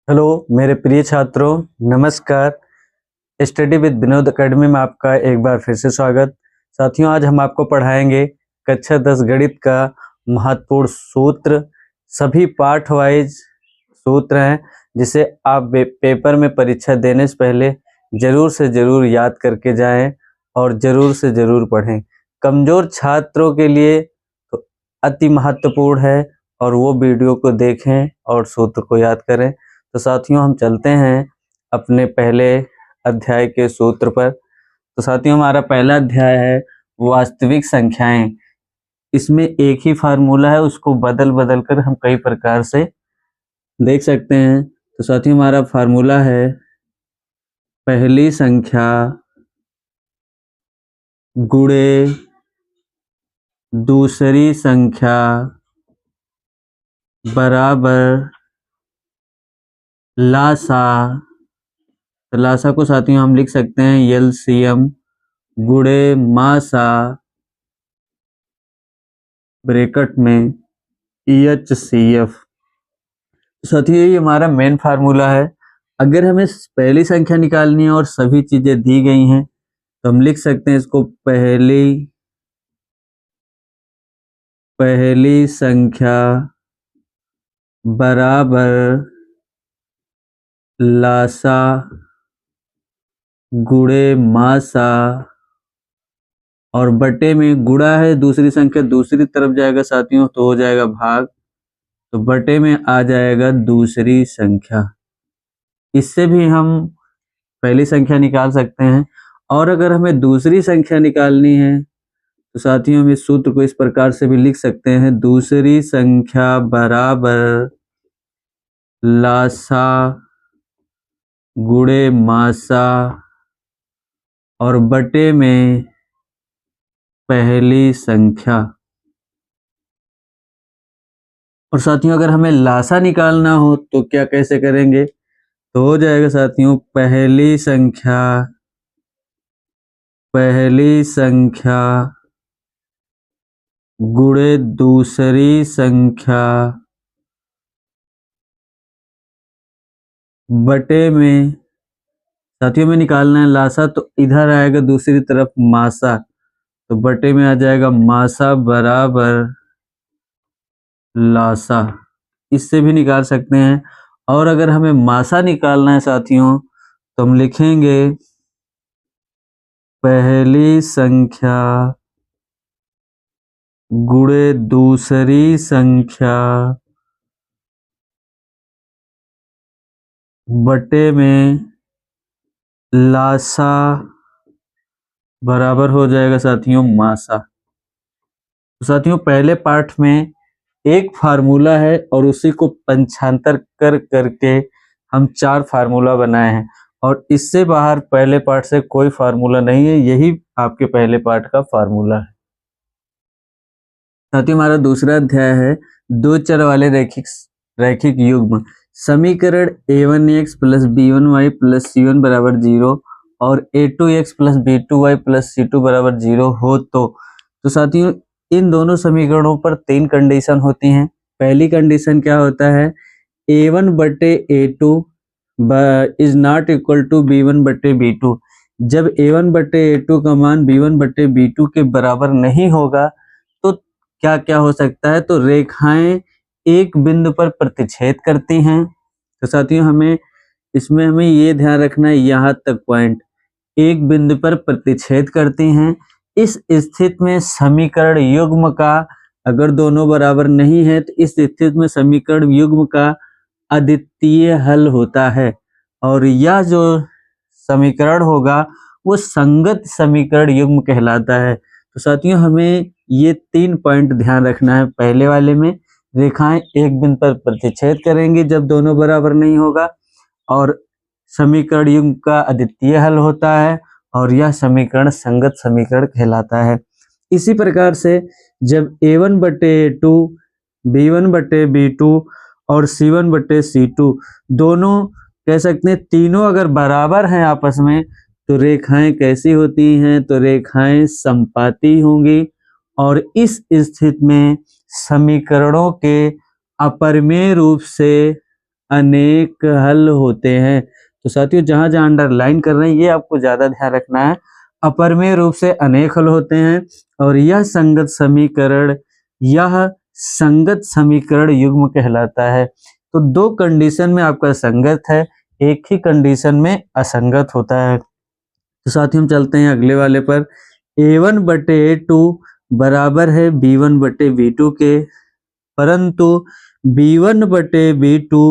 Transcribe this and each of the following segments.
Hello मेरे प्रिय छात्रों, नमस्कार। स्टडी विद विनोद एकेडमी में आपका एक बार फिर से स्वागत। साथियों, आज हम आपको पढ़ाएंगे कक्षा 10 गणित का महत्वपूर्ण सूत्र। सभी पार्ट वाइज सूत्र हैं जिसे आप पेपर में परीक्षा देने से पहले जरूर से जरूर याद करके जाएं और जरूर से जरूर पढ़ें। कमजोर छात्रों के लिए तो अति महत्वपूर्ण है और वो वीडियो को देखें और सूत्र को याद करें। तो साथियों, हम चलते हैं अपने पहले अध्याय के सूत्र पर। तो साथियों, हमारा पहला अध्याय है वास्तविक संख्याएं। इसमें एक ही फार्मूला है, उसको बदल बदल कर हम कई प्रकार से देख सकते हैं। तो साथियों, हमारा फार्मूला है पहली संख्या गुणे दूसरी संख्या बराबर लासा। तो लासा को साथियों हम लिख सकते हैं एलसीएम गुणे मासा ब्रैकेट में EHCF। साथियों, ये हमारा मेन फार्मूला है। अगर हमें पहली संख्या निकालनी है और सभी चीजें दी गई हैं तो हम लिख सकते हैं इसको पहली संख्या बराबर लासा गुणे मासा, और बटे में गुणा है, दूसरी संख्या दूसरी तरफ जाएगा साथियों तो हो जाएगा भाग, तो बटे में आ जाएगा दूसरी संख्या। इससे भी हम पहली संख्या निकाल सकते हैं। और अगर हमें दूसरी संख्या निकालनी है तो साथियों हम इस सूत्र को इस प्रकार से भी लिख सकते हैं, दूसरी संख्या बराबर लासा गुणे मासा और बटे में पहली संख्या। और साथियों, अगर हमें लासा निकालना हो तो क्या कैसे करेंगे, तो हो जाएगा साथियों पहली संख्या गुणे दूसरी संख्या बटे में, साथियों में निकालना है लासा तो इधर आएगा दूसरी तरफ मासा, तो बटे में आ जाएगा मासा बराबर लासा। इससे भी निकाल सकते हैं। और अगर हमें मासा निकालना है साथियों तो हम लिखेंगे पहली संख्या गुणे दूसरी संख्या बटे में लासा बराबर हो जाएगा साथियों मासा। तो साथियों, पहले पार्ट में एक फार्मूला है और उसी को पंचांतर कर करके हम 4 फार्मूला बनाए हैं, और इससे बाहर पहले पार्ट से कोई फार्मूला नहीं है, यही आपके पहले पार्ट का फार्मूला है। साथियों, हमारा दूसरा अध्याय है दो चर वाले रैखिक युग्म। समीकरण a1x plus b1y plus c1 बराबर 0 और a2x plus b2y plus c2 बराबर 0 हो तो साथियों इन दोनों समीकरणों पर 3 कंडीशन होती हैं। पहली कंडीशन क्या होता है, a1 बटे a2 is not equal to b1 बटे b2। जब a1 बटे a2 का मान b1 बटे b2 के बराबर नहीं होगा तो क्या क्या हो सकता है, तो रेखाएं एक बिंदु पर प्रतिच्छेद करती हैं। तो साथियों हमें ये ध्यान रखना है, यहाँ तक पॉइंट एक बिंदु पर प्रतिच्छेद करती हैं। इस स्थिति में समीकरण युग्म का, अगर दोनों बराबर नहीं है तो इस स्थिति में समीकरण युग्म का अद्वितीय हल होता है, और यह जो समीकरण होगा वो संगत समीकरण युग्म कहलाता है। तो साथियों हमें ये 3 पॉइंट ध्यान रखना है। पहले वाले में रेखाएं एक बिंदु पर प्रतिच्छेद करेंगी जब दोनों बराबर नहीं होगा, और समीकरण युग्म का अद्वितीय हल होता है, और यह समीकरण संगत समीकरण कहलाता है। इसी प्रकार से जब a1 बटे a2, b1 बटे b2 और c1 बटे c2 दोनों कह सकते हैं तीनों अगर बराबर हैं आपस में तो रेखाएं कैसी होती हैं, तो रेखाएं समपाती होंगी, और इस स्थिति में समीकरणों के अपरिमेय रूप से अनेक हल होते हैं। तो साथियों जहां जहां अंडरलाइन कर रहे हैं ये आपको ज्यादा ध्यान रखना है। अपरमेय रूप से अनेक हल होते हैं और यह संगत समीकरण युग्म कहलाता है। तो दो कंडीशन में आपका संगत है, एक ही कंडीशन में असंगत होता है। तो साथियों हम चलते हैं अगले वाले पर। a1/a2 बराबर है b1/b2 के, परंतु b1/b2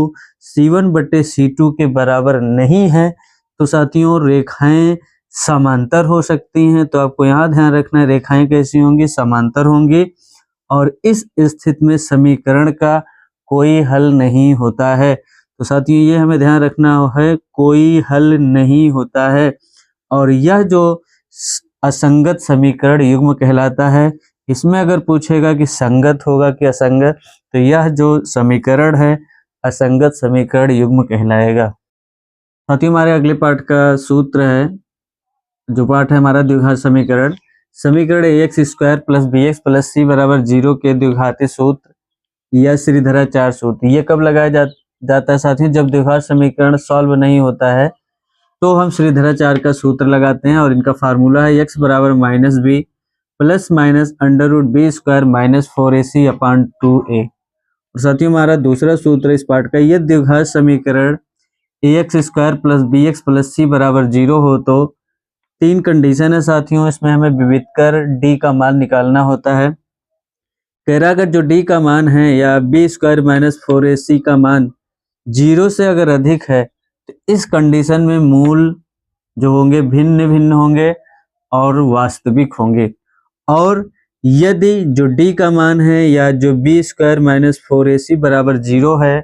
c1/c2 के बराबर नहीं है। तो साथियों रेखाएं समांतर हो सकती हैं, तो आपको यहाँ ध्यान रखना है रेखाएं कैसी होंगी, समांतर होंगी और इस स्थिति में समीकरण का कोई हल नहीं होता है। तो साथियों ये हमें ध्यान रखना है, कोई हल नहीं होता है और यह जो असंगत समीकरण युग्म कहलाता है। इसमें अगर पूछेगा कि संगत होगा कि असंगत, तो यह जो समीकरण है असंगत समीकरण युग्म कहलाएगा। साथियों हमारे अगले पाठ का सूत्र है, जो पाठ है हमारा द्विघात समीकरण। समीकरण ax² + bx + c बराबर 0 के द्विघाती सूत्र या श्रीधराचार्य सूत्र, ये कब लगाया जाता है साथियों? जब द्विघात समीकरण सॉल्व नहीं होता है तो हम श्रीधराचार्य का सूत्र लगाते हैं और इनका फार्मूला है x बराबर -b + √b² - 4ac/2a। और साथियों हमारा दूसरा सूत्र इस पाठ का, यह द्विघात समीकरण ax² + bx + c बराबर 0 हो तो तीन कंडीशन है साथियों, इसमें हमें विविध कर d का मान निकालना होता है। कह रहा अगर जो d का मान है या b² - 4ac का मान 0 से अगर अधिक है तो इस कंडीशन में मूल जो होंगे भिन्न भिन्न होंगे और वास्तविक होंगे। और यदि जो d का मान है या जो b² - 4ac बराबर 0 है,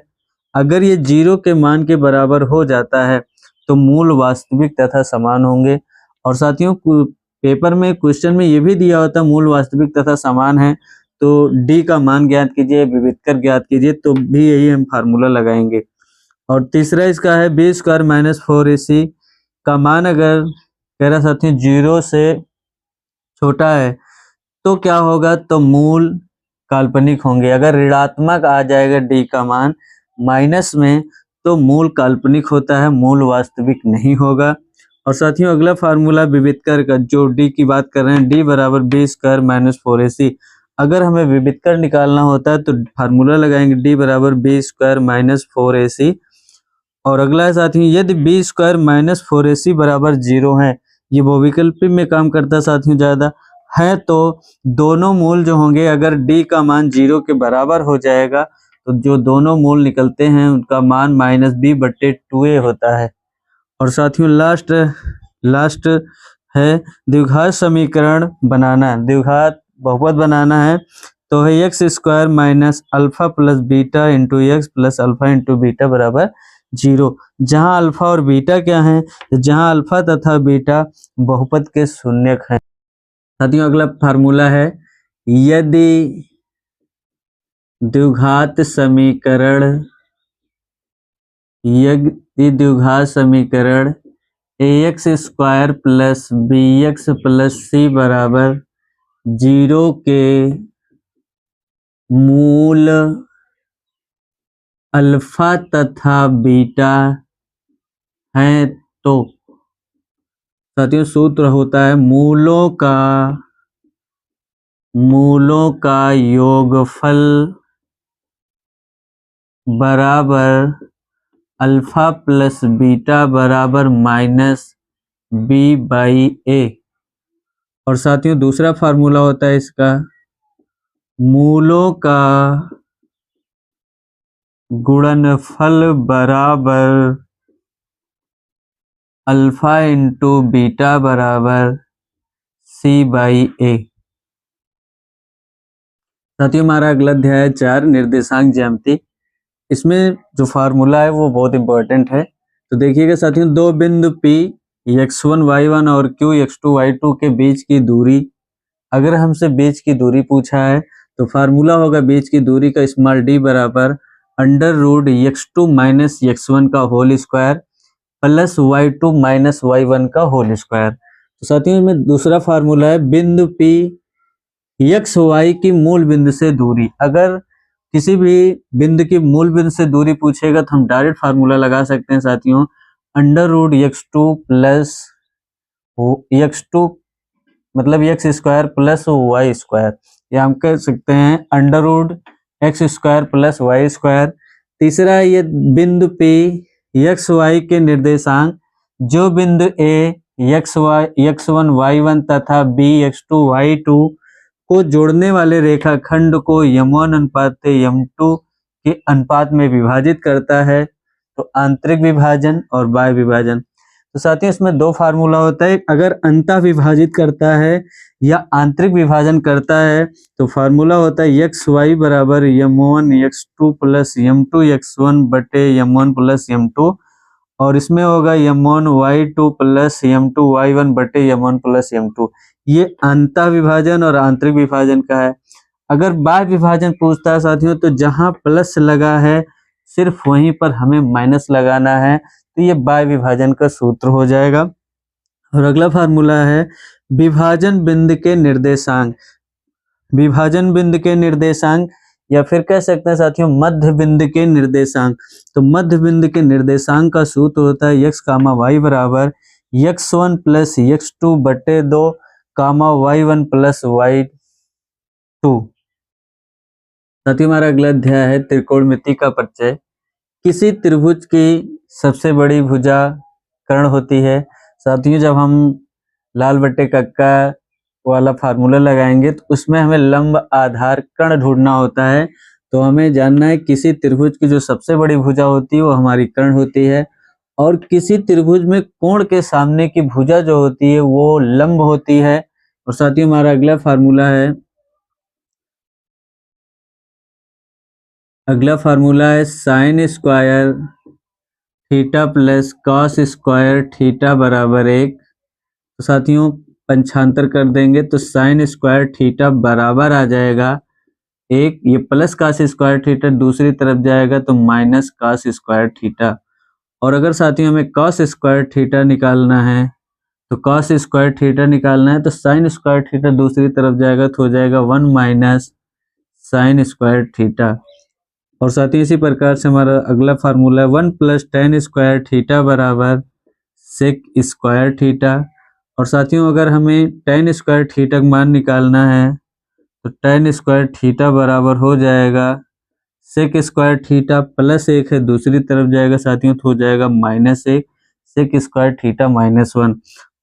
अगर ये 0 के मान के बराबर हो जाता है तो मूल वास्तविक तथा समान होंगे। और साथियों पेपर में क्वेश्चन में ये भी दिया होता मूल वास्तविक तथा समान है, तो d का मान ज्ञात कीजिए, विविधकर ज्ञात कीजिए, तो भी यही हम फार्मूला लगाएंगे। और तीसरा इसका है b² - 4ac का मान अगर कह रहा साथियों 0 से छोटा है तो क्या होगा, तो मूल काल्पनिक होंगे। अगर ऋणात्मक आ जाएगा d का मान माइनस में तो मूल काल्पनिक होता है, मूल वास्तविक नहीं होगा। और साथियों अगला फार्मूला विविधकर का, जो d की बात कर रहे हैं, d बराबर b² - 4ac। अगर हमें विविधकर निकालना होता है तो फार्मूला लगाएंगे d बराबर b² - 4ac। और अगला है साथियों, यदि b² - 4ac बराबर 0 है, ये बहुविकल्पी में काम करता है साथियों ज्यादा है, तो दोनों मूल जो होंगे अगर d का मान 0 के बराबर हो जाएगा तो जो दोनों मूल निकलते हैं उनका मान -b/2a होता है। और साथियों लास्ट है द्विघात समीकरण बनाना, द्विघात बहुपद बनाना है, तो है x² - α + बीटा × x + α × बीटा बराबर 0। जहां अल्फा और बीटा क्या है, जहां अल्फा तथा बीटा बहुपद के शून्यक हैं। साथियों अगला फार्मूला है, यदि द्विघात समीकरण ax² + bx + c बराबर 0 के मूल अल्फा तथा बीटा हैं, तो साथियों सूत्र होता है मूलों का योगफल बराबर अल्फा प्लस बीटा बराबर -b/a। और साथियों दूसरा फार्मूला होता है इसका, मूलों का गुणनफल बराबर अल्फा × बीटा बराबर c/a। साथियों हमारा अगला अध्याय 4 निर्देशांक ज्यामिति। इसमें जो फार्मूला है वो बहुत इंपॉर्टेंट है। तो देखिएगा साथियों, दो बिंदु P x1 y1 और Q x2 y2 के बीच की दूरी, अगर हमसे बीच की दूरी पूछा है तो फार्मूला होगा बीच की दूरी का स्मॉल d बराबर √x2 - x1 का whole square plus y2 - y1 का होल स्क्वायर। तो साथियों में दूसरा फार्मूला है बिंदु P x y की मूल बिंदु से दूरी, अगर किसी भी बिंदु की मूल बिंदु से दूरी पूछेगा तो हम डायरेक्ट फार्मूला लगा सकते हैं साथियों, under root x2 plus x2 मतलब x square plus y square, या हम कह सकते हैं under root x square plus y square. तीसरा है ये बिंदु P एक्स वाई के निर्देशांक, जो बिंदु A x1 y1 तथा B x2 y2 को जोड़ने वाले रेखाखंड को m1 अनुपात m2 के अनुपात में विभाजित करता है, तो आंतरिक विभाजन और बाह्य विभाजन। तो साथियों इसमें दो फार्मूला होता है, अगर अंतः विभाजित करता है या आंतरिक विभाजन करता है तो फार्मूला होता है एक्स वाई बराबर m1 x2 plus m2 x1 बटे m1 प्लस m2, और इसमें होगा m1 y2 plus m2 y1 बटे m1 प्लस m2। ये अंतः विभाजन और आंतरिक विभाजन का है। अगर बाह्य विभाजन पूछता है साथियों तो जहां प्लस लगा है सिर्फ वहीं पर हमें माइनस लगाना है, तो ये बाह्य विभाजन का सूत्र हो जाएगा। और अगला फार्मूला है विभाजन बिंदु के निर्देशांक। विभाजन बिंदु के निर्देशांक या फिर कह सकते हैं साथियों मध्य बिंदु के निर्देशांक। तो मध्य बिंदु के निर्देशांक का सूत्र होता है x कामा y बराबर x1 प्लस x2 बटे 2 कामा y1 प्लस y2। साथियों हमारा अगला अध्याय है त्रिकोणमिति का परिचय। किसी त्रिभुज की सबसे बड़ी भुजा कर्ण होती है। साथियों जब हम लाल बट्टे कक्का वाला फार्मूला लगाएंगे तो उसमें हमें लंब आधार कर्ण ढूंढना होता है, तो हमें जानना है किसी त्रिभुज की जो सबसे बड़ी भुजा होती है वो हमारी कर्ण होती है, और किसी त्रिभुज में कोण के सामने की भुजा जो होती है वो लंब होती है। और साथियों हमारा अगला फार्मूला है sine square theta plus cos square theta बराबर 1। तो साथियों पंचांतर कर देंगे तो साइन स्क्वायर थीटा बराबर आ जाएगा 1, ये प्लस कॉस स्क्वायर थीटा दूसरी तरफ जाएगा तो माइनस कॉस स्क्वायर थीटा। और अगर साथियों हमें कॉस स्क्वायर थीटा निकालना है तो कॉस स्क्वायर थीटा निकालना है तो साइन स्क्वायर थीटा दूसरी तरफ जाएगा तो हो जाएगा 1 माइनस साइन स्क्वायर थीटा। और साथियों इसी प्रकार से हमारा अगला फार्मूला है 1 प्लस टेन स्क्वायर थीटा बराबर सेक स्क्वायर थीटा। और साथियों अगर हमें टेन स्क्वायर थीटा का मान निकालना है तो टेन स्क्वायर थीटा बराबर हो जाएगा सेक स्क्वायर थीटा प्लस 1 है दूसरी तरफ जाएगा साथियों तो हो जाएगा minus 1 sec square theta minus 1।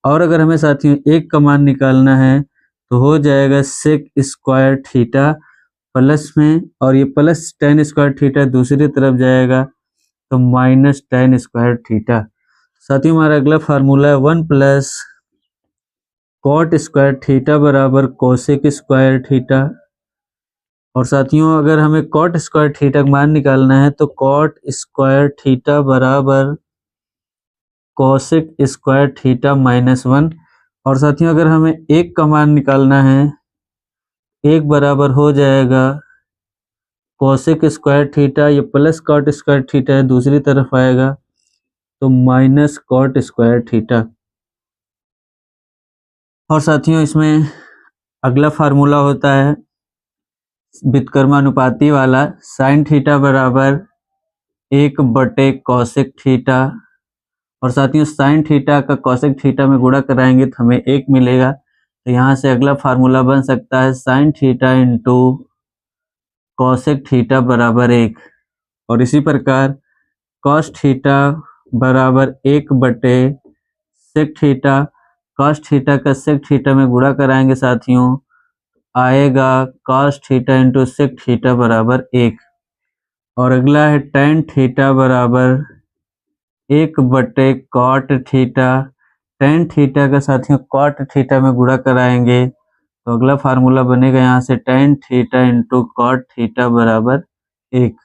और अगर हमें साथियों 1 का मान निकालना है तो हो जाएगा सेक स्क्वायर थीटा प्लस में, और ये प्लस टेन स्क्वायर थीटा दूसरी तरफ जाएगा तो माइनस टेन स्क्वायर थीटा। साथियों हमारा अगला फार्मूला है 1 प्लस कॉट स्क्वायर थीटा बराबर कोसेक स्क्वायर थीटा। और साथियों अगर हमें कॉट स्क्वायर थीटा का मान निकालना है तो कॉट स्क्वायर थीटा बराबर कोसेक स्क्वायर थीटा माइनस 1। और साथियों अगर हमें 1 का मान निकालना है 1 बराबर हो जाएगा कोसेक स्क्वायर थीटा, ये प्लस कॉट स्क्वायर थीटा है दूसरी तरफ आएगा तो माइनस कॉट स्क्वायर थीटा। और साथियों इसमें अगला फार्मूला होता है व्युत्क्रमानुपाती वाला, साइन थीटा बराबर 1 बटे कोसेक थीटा। और साथियों साइन थीटा का कोसेक थीटा में गुणा कराएंगे तो हमें 1 मिलेगा, तो यहाँ से अगला फार्मूला बन सकता है sine theta into cosec theta बराबर 1। और इसी प्रकार कॉस थीटा बराबर 1 बटे सेक थीटा, कॉस थीटा का सेक थीटा में गुणा कराएंगे साथियों आएगा cos theta into sec theta बराबर 1। और अगला है टेन थीटा बराबर 1 बटे कॉट थीटा, टेन थीटा का साथियों कॉट थीटा में गुणा कराएंगे तो अगला फार्मूला बनेगा यहाँ से tan theta into cot theta बराबर 1।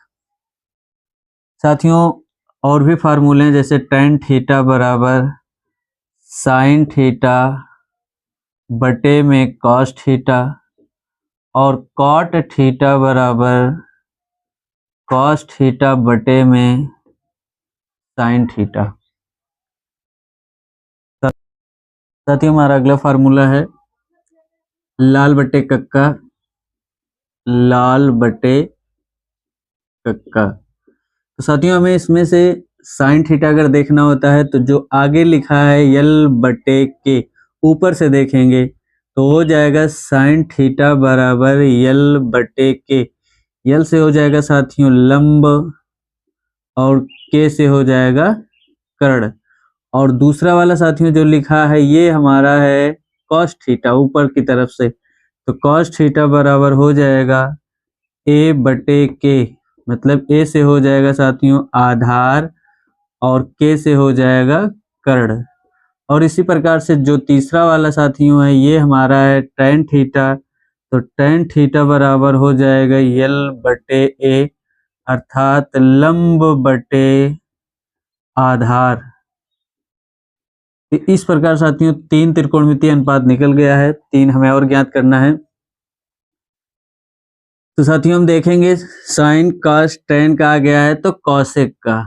साथियों और भी फार्मूले हैं जैसे टेन थीटा बराबर साइन थीटा बटे में कॉस थीटा, और कॉट थीटा बराबर कॉस थीटा बटे में साइन थीटा। साथियों हमारा अगला फार्मूला है लाल बटे कक्का लाल बटे का। तो साथियों हमें इसमें से साइन थीटा अगर देखना होता है तो जो आगे लिखा है यल बटे के, ऊपर से देखेंगे तो हो जाएगा साइन थीटा बराबर यल बटे के। यल से हो जाएगा साथियों लंब और के से हो जाएगा कर्ण। और दूसरा वाला साथियों जो लिखा है ये हमारा है कॉस थीटा ऊपर की तरफ से, तो कॉस थीटा बराबर हो जाएगा ए बटे के, मतलब ए से हो जाएगा साथियों आधार और के से हो जाएगा कर्ण। और इसी प्रकार से जो तीसरा वाला साथियों है ये हमारा है tan थीटा, तो tan थीटा बराबर हो जाएगा यल बटे ए अर्थात लंब बटे आधार। इस प्रकार साथियों तीन त्रिकोणमितीय अनुपात निकल गया है, तीन हमें और ज्ञात करना है। तो साथियों हम देखेंगे साइन कॉस tan का आ गया है तो कॉसेक का,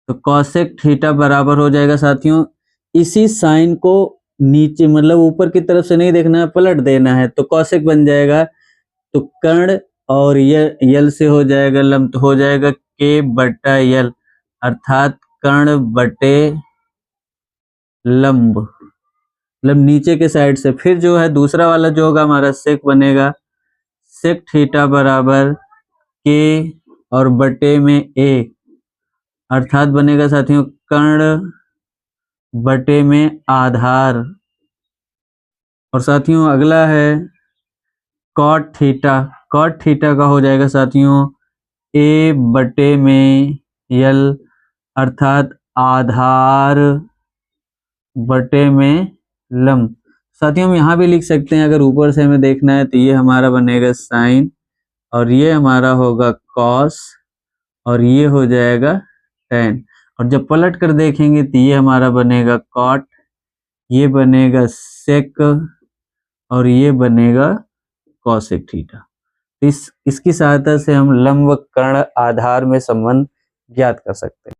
तो कॉसेक थीटा बराबर हो जाएगा साथियों, इसी साइन को नीचे मतलब ऊपर की तरफ से नहीं देखना है, पलट देना है, तो कॉसेक बन जाएगा, तो कर्ण और यल से हो जाएगा लंब, तो हो जाएगा के बटा यल अर्थात कर्ण बटे लंब, मतलब नीचे के साइड से। फिर जो है दूसरा वाला जो होगा हमारा सेक बनेगा, सेक थीटा बराबर के और बटे में ए अर्थात बनेगा साथियों कर्ण बटे में आधार। और साथियों अगला है कॉट थीटा, कॉट थीटा का हो जाएगा साथियों ए बटे में यल अर्थात आधार बटे में लंब। साथियों हम यहाँ भी लिख सकते हैं, अगर ऊपर से हमें देखना है तो ये हमारा बनेगा साइन और ये हमारा होगा कॉस और ये हो जाएगा tan, और जब पलट कर देखेंगे तो ये हमारा बनेगा कॉट, ये बनेगा सेक और ये बनेगा कॉसेक थीटा। इसकी सहायता से हम लंब कर्ण आधार में संबंध ज्ञात कर सकते हैं।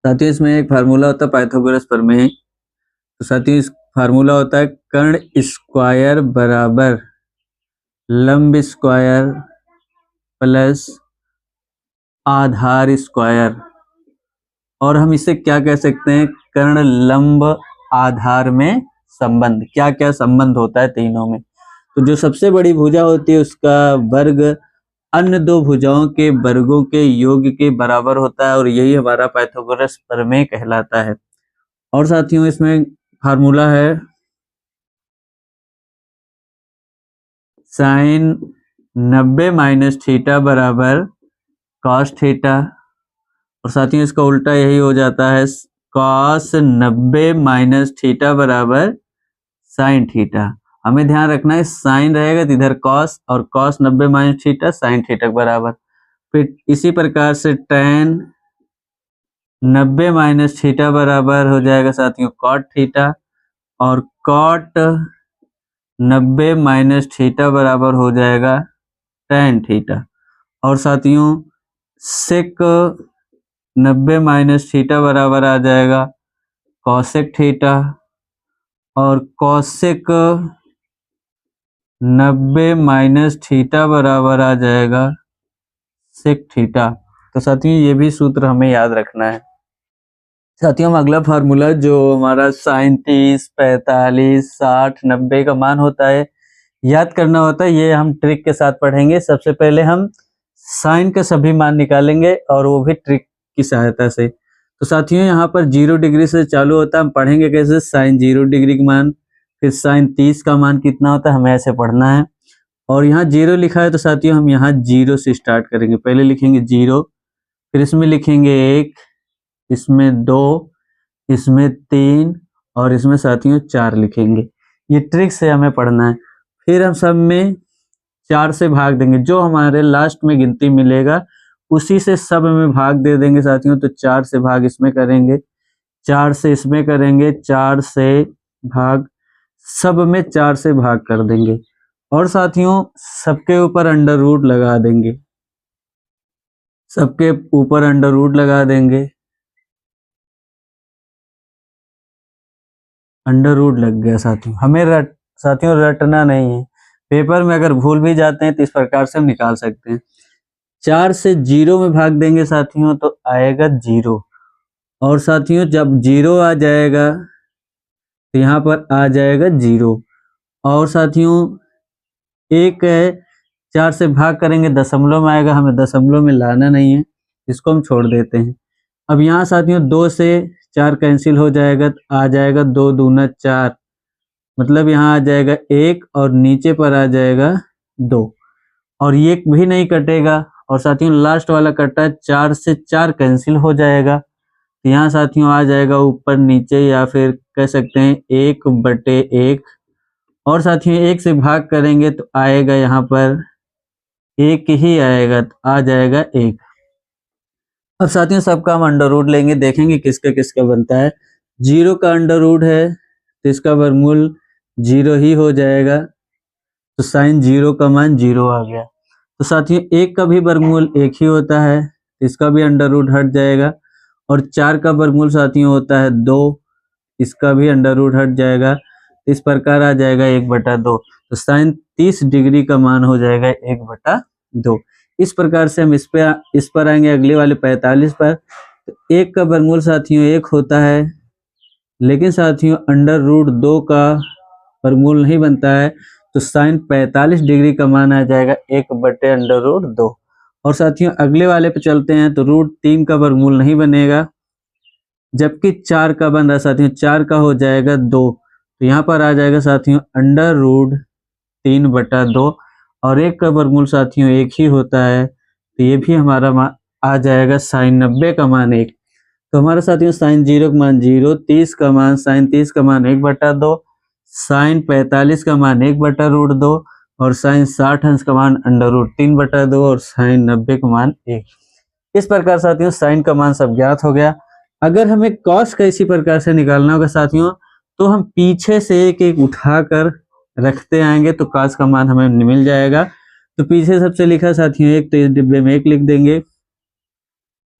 साथियों इसमें एक फार्मूला होता है पाइथागोरस प्रमेय, तो साथियों इस फार्मूला होता है कर्ण स्क्वायर बराबर लंब स्क्वायर प्लस आधार स्क्वायर, और हम इसे क्या कह सकते हैं कर्ण लंब आधार में संबंध। क्या क्या संबंध होता है तीनों में, तो जो सबसे बड़ी भुजा होती है उसका वर्ग अन्य दो भुजाओं के वर्गों के योग के बराबर होता है, और यही हमारा पाइथागोरस प्रमेय कहलाता है। और साथियों इसमें फार्मूला है साइन 90 माइनस थीटा बराबर कॉस थीटा, और साथियों इसका उल्टा यही हो जाता है कॉस 90 माइनस थीटा बराबर साइन थीटा। हमें ध्यान रखना है साइन रहेगा तो इधर कॉस, और cos 90 minus theta sine theta के बराबर। फिर इसी प्रकार से tan 90 माइनस थीटा बराबर हो जाएगा साथियों कॉट थीटा, और कॉट 90 माइनस थीटा बराबर हो जाएगा tan थीटा। और साथियों सेक 90 माइनस थीटा बराबर आ जाएगा कॉसेक थीटा, और कॉसेक 90 माइनस थीटा बराबर आ जाएगा सेक थीटा। तो साथियों ये भी सूत्र हमें याद रखना है। साथियों हम अगला फार्मूला जो हमारा 37, 45, 60, 90 का मान होता है याद करना होता है, ये हम ट्रिक के साथ पढ़ेंगे। सबसे पहले हम साइन का सभी मान निकालेंगे और वो भी ट्रिक की सहायता से। तो साथियों यहाँ पर 0 डिग्री से चालू होता है, हम पढ़ेंगे कैसे साइन 0 डिग्री का मान, फिर साइन 30 का मान कितना होता है हमें ऐसे पढ़ना है। और यहाँ 0 लिखा है तो साथियों हम यहाँ 0 से स्टार्ट करेंगे, पहले लिखेंगे 0, फिर इसमें लिखेंगे 1, इसमें 2, इसमें 3 और इसमें साथियों 4 लिखेंगे। ये ट्रिक से हमें पढ़ना है। फिर हम सब में 4 से भाग देंगे, जो हमारे लास्ट में गिनती मिलेगा उसी से सब में भाग दे देंगे साथियों। तो 4 से भाग इसमें करेंगे, 4 से इसमें करेंगे, 4 से भाग सब में 4 से भाग कर देंगे, और साथियों सबके ऊपर अंडर रूट लगा देंगे, सबके ऊपर अंडर रूट लगा देंगे, अंडर रूट लग गया साथियों। हमें साथियों रटना नहीं है, पेपर में अगर भूल भी जाते हैं तो इस प्रकार से हम निकाल सकते हैं। 4 से 0 में भाग देंगे साथियों तो आएगा 0। और साथियों जब 0 आ जाएगा तो यहाँ पर आ जाएगा 0। और साथियों 1 है, 4 से भाग करेंगे दशमलव में आएगा, हमें दशमलव में लाना नहीं है, इसको हम छोड़ देते हैं। अब यहाँ साथियों 2 से 4 कैंसिल हो जाएगा, आ जाएगा 2 दूना 4, मतलब यहाँ आ जाएगा 1 और नीचे पर आ जाएगा 2, और ये भी नहीं कटेगा। और साथियों लास्ट वाला कटा है, 4 से 4 कैंसिल हो जाएगा, तो यहाँ साथियों आ जाएगा ऊपर नीचे, या फिर कह सकते हैं 1/1। और साथियों 1 से भाग करेंगे तो आएगा यहाँ पर 1 ही आएगा, तो आ जाएगा 1। अब साथियों सबका हम अंडर रूट लेंगे, देखेंगे किसका किसका बनता है। 0 का अंडर रूट है तो इसका वर्गमूल 0 ही हो जाएगा, तो साइन 0 का मान 0 आ गया। तो साथियों 1 का भी वर्गमूल 1 ही होता है, तो इसका भी अंडर रूट हट जाएगा। और 4 का वर्गमूल साथियों होता है 2, इसका भी अंडर रूट हट जाएगा, इस प्रकार आ जाएगा 1/2। तो साइन 30 डिग्री का मान हो जाएगा 1/2। इस प्रकार से हम इस पर आएंगे अगले वाले 45 पर। तो 1 का वर्गमूल साथियों 1 होता है, लेकिन साथियों अंडर रूट 2 का वर्गमूल नहीं बनता है, तो साइन 45 डिग्री का मान आ जाएगा 1/√2। और साथियों अगले वाले पे चलते हैं, तो √3 का वर्गमूल नहीं बनेगा, जबकि 4 का बन रहा साथियों, 4 का हो जाएगा 2, तो यहाँ पर आ जाएगा साथियों अंडर√3/2। और 1 का वर्गमूल साथियों 1 ही होता है, तो ये भी हमारा आ जाएगा साइन 90 का मान 1। तो हमारा साथियों साइन 0 का मान 0, 30 का मान साइन 30 का मान 1/2, साइन 45 का मान 1/√2, और साइन 60 अंश का मान अंडर√3/2, और साइन 90 का मान 1। इस प्रकार साथियों साइन का मान सब ज्ञात हो गया। अगर हमें कॉस का इसी प्रकार से निकालना होगा साथियों, तो हम पीछे से एक एक उठाकर रखते आएंगे तो कॉस का मान हमें मिल जाएगा। तो पीछे सबसे लिखा साथियों 1, तो इस डिब्बे में 1 लिख देंगे,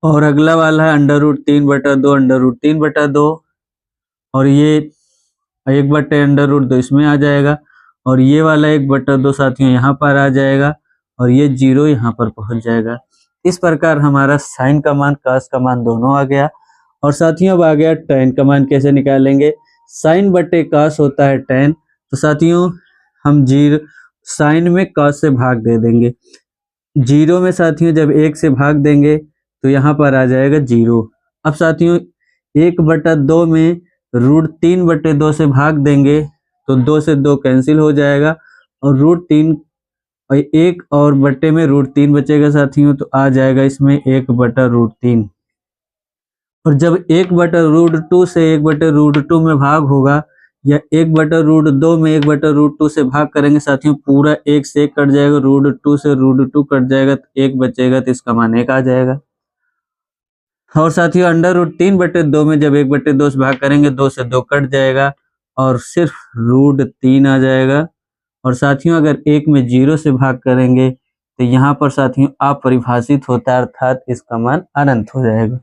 और अगला वाला है अंडर√3/2, अंडर√3/2, और ये 1/√2 इसमें आ जाएगा, और ये वाला 1/2 साथियों यहाँ पर आ जाएगा, और ये 0 यहाँ पर पहुंच जाएगा। इस प्रकार हमारा साइन का मान कॉस का मान दोनों आ गया। और साथियों अब आ गया tan का मान कैसे निकालेंगे। साइन बटे कॉस होता है tan, तो साथियों हम 0 साइन में कॉस से भाग दे देंगे, 0 में साथियों जब 1 से भाग देंगे तो यहाँ पर आ जाएगा 0। अब साथियों 1/2 में √3/2 से भाग देंगे तो 2 से 2 कैंसिल हो जाएगा, और √3 और 1 और बट्टे में √3 बचेगा साथियों, तो आ जाएगा इसमें 1/√3। और जब 1/√2 से 1/√2 में भाग होगा, या 1/√2 में 1/√2 से भाग करेंगे साथियों, पूरा 1 से 1 कट जाएगा, √2 से √2 कट जाएगा, तो 1 बचेगा, तो इसका मान 1 आ जाएगा। और साथियों अंडर√3/2 में जब 1/2 से भाग करेंगे, 2 से 2 कट जाएगा और सिर्फ √3 आ जाएगा। और साथियों अगर 1 में 0 से भाग करेंगे तो यहाँ पर साथियों अपरिभाषित होता है, अर्थात इसका मान अनंत हो जाएगा।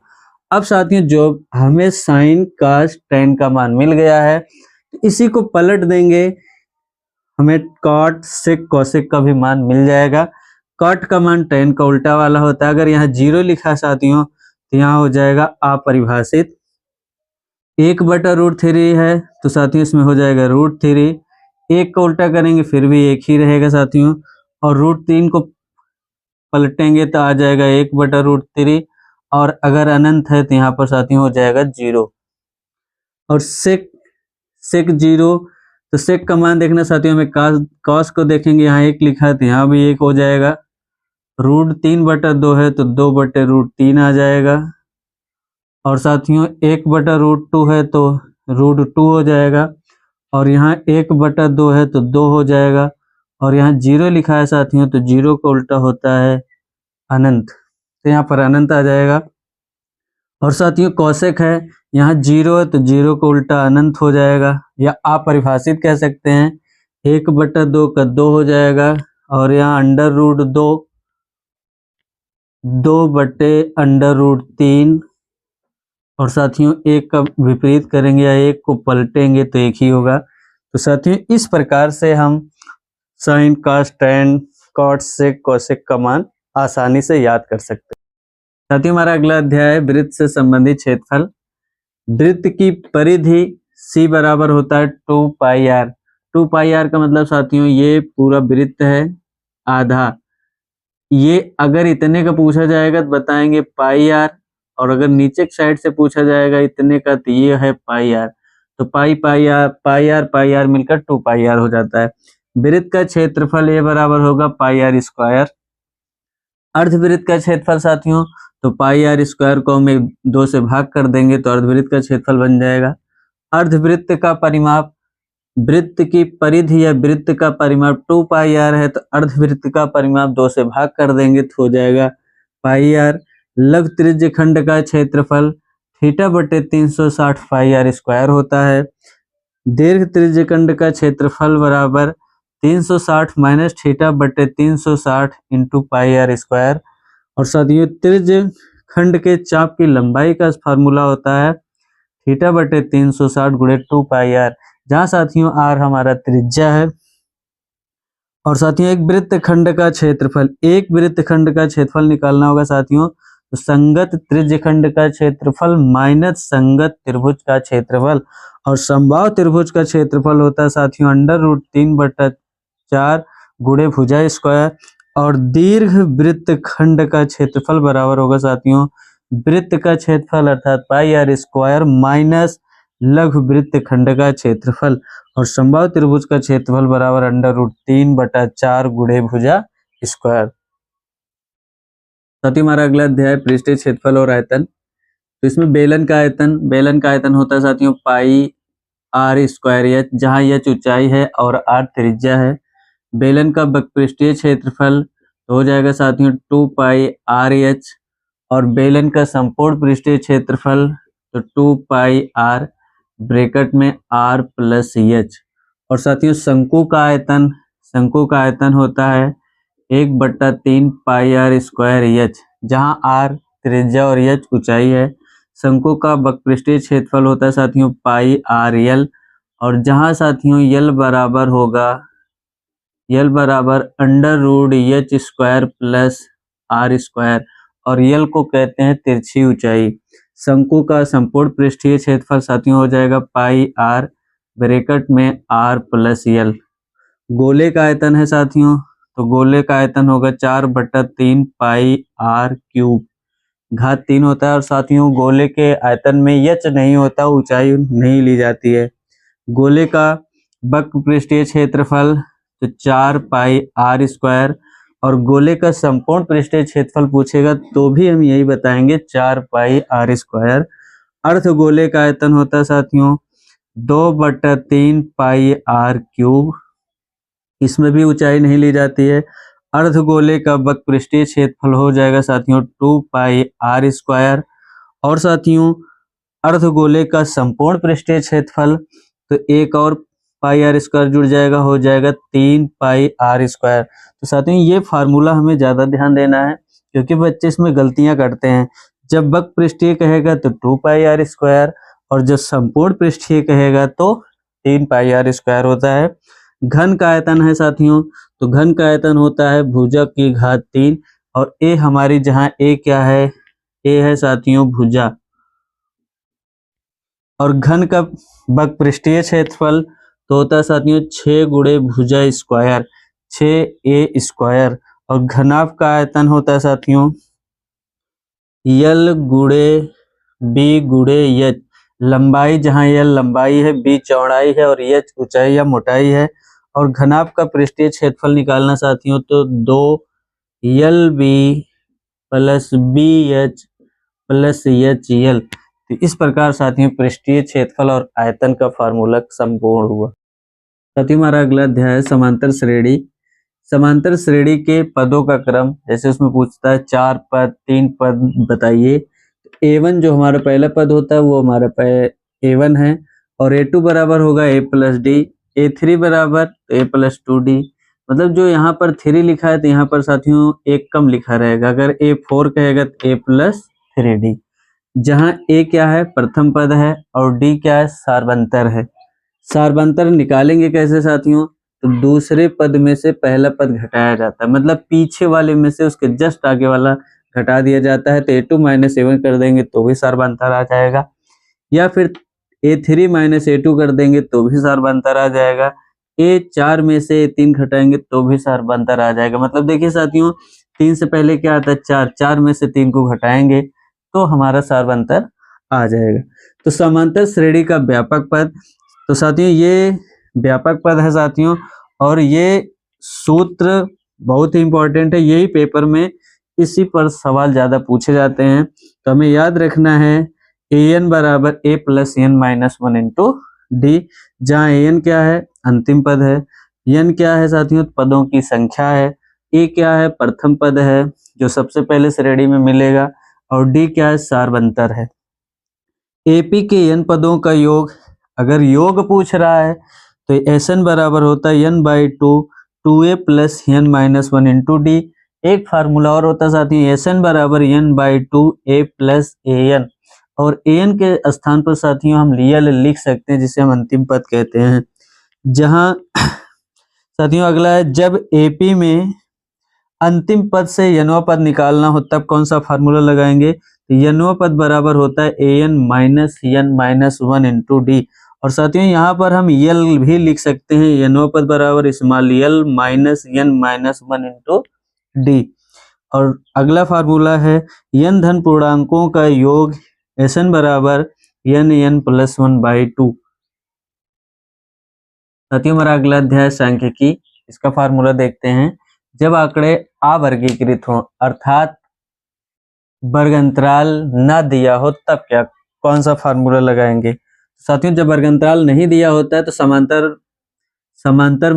अब साथियों जो हमें साइन कॉस tan का मान मिल गया है, तो इसी को पलट देंगे, हमें कॉट सेक कोसेक का भी मान मिल जाएगा। कॉट का मान tan का उल्टा वाला होता है। अगर यहाँ 0 लिखा साथियों तो यहाँ हो जाएगा अपरिभाषित। 1/√3 है तो साथियों इसमें हो जाएगा √3। 1 को उल्टा करेंगे फिर भी 1 ही रहेगा साथियों, और √3 को पलटेंगे तो आ जाएगा 1/√3, और अगर अनंत है तो यहाँ पर साथियों हो जाएगा 0। और सेक 0, तो सेक का मान देखना साथियों में कॉस को देखेंगे, यहाँ 1 लिखा है तो यहाँ भी 1 हो जाएगा। √3/2 है तो 2/√3 आ जाएगा, और साथियों 1/√2 है तो √2 हो जाएगा, और यहाँ 1/2 है तो 2 हो जाएगा, और यहाँ 0 लिखा है साथियों तो 0 का उल्टा होता है अनंत, तो यहाँ पर अनंत आ जाएगा। और साथियों कोसेक है, यहाँ 0 है तो 0 का उल्टा अनंत हो जाएगा, या अपरिभाषित कह सकते हैं। 1/2 का 2 हो जाएगा, और यहाँ अंडर√2 2/√3, और साथियों 1 का विपरीत करेंगे या 1 को पलटेंगे तो 1 ही होगा। तो साथियों इस प्रकार से हम sine cos tan cot sec cosec का मान आसानी से याद कर सकते हैं। साथ ही हमारा अगला अध्याय है वृत्त से संबंधित क्षेत्रफल। वृत्त की परिधि C बराबर होता है 2 पाई आर। 2 पाई आर का मतलब साथियों ये पूरा वृत्त है आधा। ये अगर इतने का पूछा जाएगा तो बताएंगे पाई आर, और अगर नीचे की साइड से पूछा जाएगा इतने का तो ये है पाई आर। तो पाई आर मिलकर 2 पाई आर हो जाता है। वृत्त का क्षेत्रफल ये बराबर होगा पाई आर स्क्वायर। अर्धवृत्त का क्षेत्रफल साथियों, तो पाई आर स्क्वायर को हम 2 से भाग कर देंगे तो अर्धवृत्त का क्षेत्रफल बन जाएगा। अर्धवृत्त का परिमाप, वृत्त की परिधि या वृत्त का परिमाप 2 पाई आर है, तो अर्धवृत्त का परिमाप 2 से भाग कर देंगे तो हो जाएगा पाई आर। लघु त्रिज्य खंड का क्षेत्रफल थीटा बटे 360 पाई आर स्क्वायर होता है। दीर्घ त्रिज्य खंड का क्षेत्रफल बराबर 360 माइनस थीटा बटे 360 इंटू पाई आर स्क्वायर। और साथियों त्रिज्य खंड के चाप की लंबाई का फार्मूला होता है थीटा बटे 360 गुणे 2 पाई आर, जहाँ साथियों आर हमारा त्रिज्या है। और साथियों एक वृत्त खंड का क्षेत्रफल, एक वृत्त खंड का क्षेत्रफल निकालना होगा साथियों, तो संगत त्रिज्य खंड का क्षेत्रफल माइनस संगत त्रिभुज का क्षेत्रफल। और समबाहु त्रिभुज का क्षेत्रफल होता है साथियों √3/4 गुणे भुजा स्क्वायर। और दीर्घ वृत्त खंड का क्षेत्रफल बराबर होगा साथियों वृत्त का क्षेत्रफल अर्थात पाई आर स्क्वायर माइनस लघु वृत्त खंड का क्षेत्रफल। और समबाहु त्रिभुज का क्षेत्रफल बराबर √3/4 गुणे भुजा स्क्वायर। साथ ही हमारा अगला अध्याय पृष्ठीय क्षेत्रफल और आयतन। तो इसमें बेलन का आयतन होता है साथियों पाई आर स्क्वायर एच, जहाँ एच ऊंचाई है और आर त्रिज्या है। बेलन का बकपृष्ठीय क्षेत्रफल हो जाएगा साथियों 2 पाई आर एच, और बेलन का संपूर्ण पृष्ठीय क्षेत्रफल तो 2 पाई आर ब्रैकेट में आर प्लस एच। और साथियों शंकु का आयतन होता है 1/3 पाई आर स्क्वायर एच, जहाँ आर त्रिज्या और एच ऊंचाई है। शंकु का बकपृष्ठीय क्षेत्रफल होता है साथियों पाई आर एल, और जहाँ साथियों यल बराबर होगा √h² प्लस आर स्क्वायर, और यल को कहते हैं तिरछी ऊंचाई। शंकु का संपूर्ण पृष्ठीय क्षेत्रफल साथियों हो जाएगा पाई आर ब्रैकेट में आर प्लस यल। गोले का आयतन है साथियों, तो गोले का आयतन होगा 4/3 पाई आर क्यूब, घात 3 होता है। और साथियों गोले के आयतन में एच नहीं होता, ऊंचाई नहीं ली जाती है। गोले का बकपृष्ठीय क्षेत्रफल तो 4 पाई आर स्क्वायर, और गोले का संपूर्ण पृष्ठीय क्षेत्रफल पूछेगा तो भी हम यही बताएंगे 4 पाई आर स्क्वायर। अर्धगोले का आयतन होता है साथियों 2/3 पाई आर क्यूब, इसमें भी ऊंचाई नहीं ली जाती है। अर्धगोले का बकपृष्ठीय क्षेत्रफल हो जाएगा साथियों 2 पाई आर स्क्वायर। और साथियों अर्धगोले का संपूर्ण पृष्ठीय क्षेत्रफल तो एक और पाई आर स्क्वायर जुड़ जाएगा, हो जाएगा 3 पाई आर स्क्वायर। तो साथियों ये फार्मूला हमें ज्यादा ध्यान देना है, क्योंकि बच्चे इसमें गलतियां करते हैं। जब बक पृष्ठीय कहेगा तो 2 पाई आर स्क्वायर, और जब संपूर्ण पृष्ठीय कहेगा तो 3 पाई आर स्क्वायर होता है। घन का आयतन है साथियों, तो घन का आयतन होता है भुजा की घात 3, और ए हमारी जहाँ ए क्या है, ए है साथियों भुजा। और घन का बकपृष्ठीय क्षेत्रफल तो होता है साथियों 6 गुणे भुजा स्क्वायर, 6a स्क्वायर। और घनाभ का आयतन होता है साथियों यल गुणे बी गुणे एच, लंबाई जहाँ यल लंबाई है, बी चौड़ाई है और एच ऊंचाई या मोटाई है। और घनाभ का पृष्ठीय क्षेत्रफल निकालना साथियों तो 2 L B plus B H plus H L. तो इस प्रकार साथियों पृष्ठीय क्षेत्रफल और आयतन का फार्मूला संपूर्ण हुआ। साथियों हमारा अगला अध्याय है समांतर श्रेणी। समांतर श्रेणी के पदों का क्रम, जैसे उसमें पूछता है 4 पद 3 पद बताइए। A1 जो हमारा पहला पद होता है वो हमारा A1 है, और A2 बराबर होगा A प्लस डी, A3 बराबर A प्लस 2D। मतलब जो यहाँ पर 3 लिखा है तो यहाँ पर साथियों एक कम लिखा रहेगा। अगर A4 कहेगा तो A प्लस 3D, जहाँ A क्या है प्रथम पद है और D क्या है सार्वंतर है। सार्वंतर निकालेंगे कैसे साथियों, तो दूसरे पद में से पहला पद घटाया जाता है, मतलब पीछे वाले में से उसके जस्ट आगे वाला घटा दिया जाता है। तो A2 माइनस A1 कर देंगे तो भी सर्वांतर आ जाएगा, या फिर A3 माइनस A2 कर देंगे तो भी सर्वांतर आ जाएगा। A4 में से A3 घटाएंगे तो भी सर्वांतर आ जाएगा। मतलब देखिए साथियों, 3 से पहले क्या आता है 4, 4 में से 3 को घटाएंगे तो हमारा सर्वांतर आ जाएगा। तो समांतर श्रेणी का व्यापक पद, तो साथियों ये व्यापक पद है साथियों, और ये सूत्र बहुत ही इंपॉर्टेंट है, यही पेपर में इसी पर सवाल ज्यादा पूछे जाते हैं। तो हमें याद रखना है an बराबर a plus n minus 1 into D, जहाँ an क्या है अंतिम पद है, n क्या है साथियों पदों की संख्या है, a क्या है प्रथम पद है जो सबसे पहले श्रेणी में मिलेगा, और d क्या है सार्वंतर है। AP के n पदों का योग, अगर योग पूछ रहा है तो Sn बराबर होता है n by 2a plus n minus 1 into D. एक फार्मूला और होता है साथी Sn बराबर n by 2a plus an, और an के स्थान पर साथियों हम यल लिख सकते हैं जिसे हम अंतिम पद कहते हैं। जहां साथियों अगला है, जब AP में अंतिम पद से यनवा पद निकालना हो तब कौन सा फार्मूला लगाएंगे, तो यनवा पद बराबर होता है an minus n minus 1 into D. और साथियों यहाँ पर हम यल भी लिख सकते हैं, यनवा पद बराबर small L minus n minus 1 into D. और अगला फार्मूला है n धन पूर्णांकों का योग, Sn बराबर n प्लस 1 बाई 2। साथियों हमारा अगला अध्याय सांख्यिकी, इसका फार्मूला देखते हैं। जब आंकड़े अवर्गीकृत हो अर्थात वर्गांतराल न दिया हो तब क्या कौन सा फार्मूला लगाएंगे। साथियों जब वर्गांतराल नहीं दिया होता है तो समांतर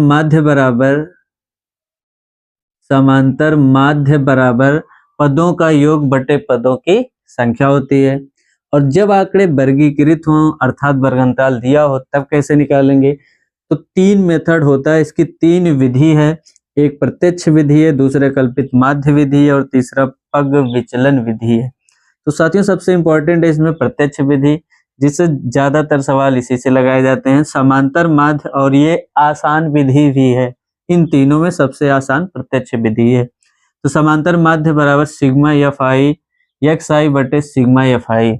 माध्य बराबर पदों का योग बटे पदों की संख्या होती है। और जब आंकड़े वर्गीकृत हो अर्थात वर्गांतराल दिया हो तब कैसे निकालेंगे, तो 3 मेथड होता है, इसकी 3 विधि है। एक प्रत्यक्ष विधि है, दूसरा कल्पित माध्य विधि है, और तीसरा पग विचलन विधि है। तो साथियों सबसे इंपॉर्टेंट है इसमें प्रत्यक्ष विधि, जिससे ज्यादातर सवाल इसी से लगाए जाते हैं। समांतर माध्य, और ये आसान विधि भी है, इन तीनों में सबसे आसान प्रत्यक्ष विधि है। तो समांतर माध्य बराबर सिग्मा एफ आई एक्स आई बटे सिग्मा एफ आई।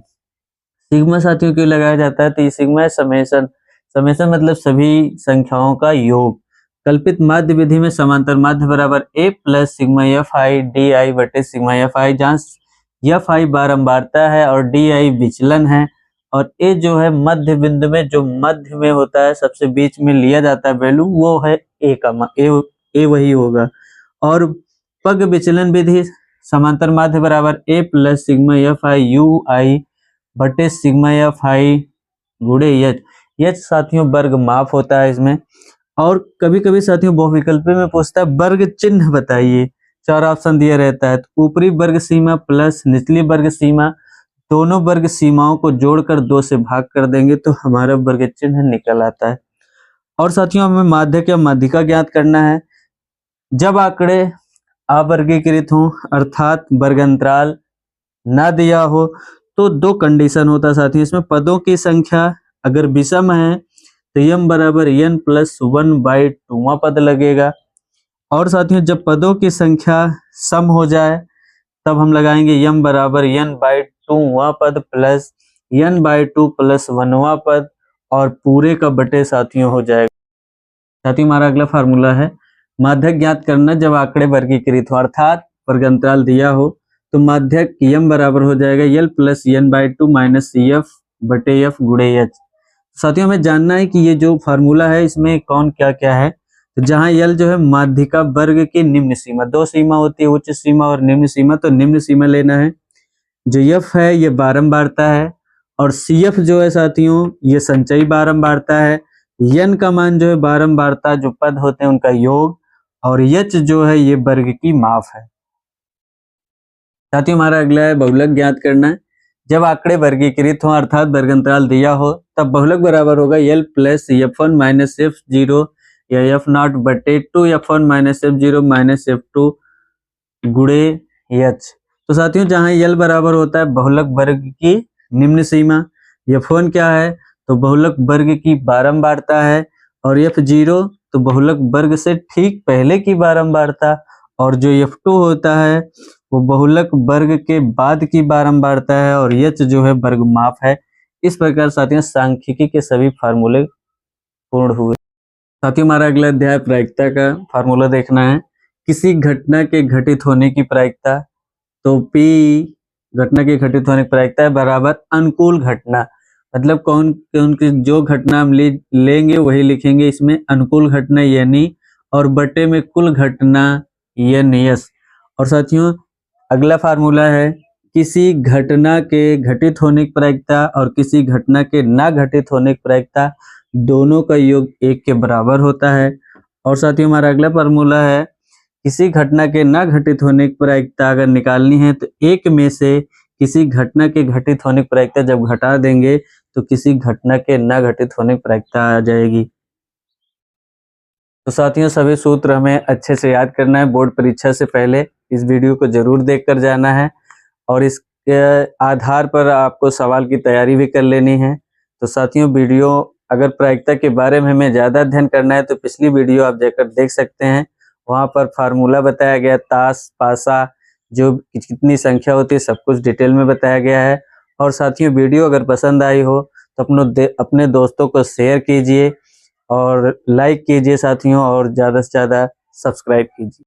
सिग्मा साथियों क्यों लगाया जाता है, तो ये सिग्मा समेशन मतलब सभी संख्याओं का योग। कल्पित माध्य विधि में समांतर माध्य बराबर a plus sigma F I D I बटे सिग्मा एफ आई, जहाँ एफ आई बारंबारता है और डी आई विचलन है, और ए जो है मध्य बिंदु में जो मध्य में होता है सबसे बीच में लिया जाता है वैल्यू, वो है ए का ए वही होगा। और पग विचलन विधि, समांतर माध्य बराबर a plus sigma F I U I बटे सिग्मा एफ आई गुणे एच साथियों वर्ग माप होता है इसमें। और कभी कभी साथियों बहुविकल्पी में पूछता है वर्ग चिन्ह बताइए, 4 ऑप्शन दिया रहता है। तो ऊपरी वर्ग सीमा प्लस निचली वर्ग सीमा, दोनों वर्ग सीमाओं को जोड़कर 2 से भाग कर देंगे तो हमारा वर्ग चिन्ह निकल आता है। और साथियों हमें माध्यक या माध्यिका ज्ञात करना है। जब आंकड़े अवर्गीकृत हो अर्थात वर्गांतराल ना दिया हो तो 2 कंडीशन होता है साथियों इसमें। पदों की संख्या अगर विषम है तो m बराबर n प्लस 1 बाई 2वां पद लगेगा। और साथियों जब पदों की संख्या सम हो जाए तब हम लगाएंगे m बराबर n बाई 2वां पद प्लस n बाई 2 प्लस 1वां पद, और पूरे का बटे साथियों हो जाएगा। साथियों हमारा अगला फार्मूला है माध्यक ज्ञात करना। जब आंकड़े वर्गीकृत हो अर्थात वर्गांतराल दिया हो तो माध्यक m बराबर हो जाएगा l plus n by 2 minus cf बटे f गुणे h। साथियों हमें जानना है कि ये जो फार्मूला है इसमें कौन क्या क्या है। तो जहां यल जो है माध्यिका वर्ग की निम्न सीमा, 2 सीमा होती है, उच्च सीमा और निम्न सीमा, तो निम्न सीमा लेना है। जो एफ है ये बारंबारता है, और सीएफ जो है साथियों ये संचयी बारंबारता है। यन का मान जो है बारंबारता जो पद होते हैं उनका योग, और एच जो है ये वर्ग की माप है। साथियों हमारा अगला है बहुलक ज्ञात करना है। जब आंकड़े वर्गीकृत हो अर्थात वर्गांतराल दिया हो तब बहुलक बराबर होगा l plus f1 minus f0 या f0 बटे 2 f1 minus f0 minus f2 गुणे h। तो साथियों जहां l बराबर होता है बहुलक वर्ग की निम्न सीमा, f1 क्या है तो बहुलक वर्ग की बारंबारता है, और f0 तो तो बहुलक वर्ग से ठीक पहले की बारंबारता, और जो F2 होता है वो बहुलक वर्ग के बाद की बारंबारता है, और H जो है वर्ग माप है। इस प्रकार साथियों सांख्यिकी के सभी फार्मूले पूर्ण हुए। साथियों हमारा अगला अध्याय प्रायिकता का फार्मूला देखना है। किसी घटना के घटित होने की प्रायिकता, तो P घटना के घटित होने की प्रायिकता है बराबर अनुकूल घटना, मतलब कौन की जो घटना हम लेंगे वही लिखेंगे इसमें, अनुकूल घटना यानी, और बटे में कुल घटना NS। और साथियों अगला फार्मूला है किसी घटना के घटित होने की प्रायिकता और किसी घटना के ना घटित होने की प्रायिकता दोनों का योग 1 के बराबर होता है। और साथियों हमारा अगला फार्मूला है किसी घटना के ना घटित होने की प्रायिकता अगर निकालनी है तो एक में से किसी घटना के घटित होने की प्रायिकता जब घटा देंगे तो किसी घटना के ना घटित होने की प्रायिकता आ जाएगी। तो साथियों सभी सूत्र हमें अच्छे से याद करना है, बोर्ड परीक्षा से पहले इस वीडियो को जरूर देखकर जाना है, और इसके आधार पर आपको सवाल की तैयारी भी कर लेनी है। तो साथियों वीडियो अगर प्रायिकता के बारे में हमें ज़्यादा अध्ययन करना है तो पिछली वीडियो आप जाकर देख सकते हैं, वहाँ पर फार्मूला बताया गया, ताश पासा जो कितनी संख्या होती है सब कुछ डिटेल में बताया गया है। और साथियों वीडियो अगर पसंद आई हो तो अपने दोस्तों को शेयर कीजिए और लाइक कीजिए साथियों, और ज़्यादा से ज़्यादा सब्सक्राइब कीजिए।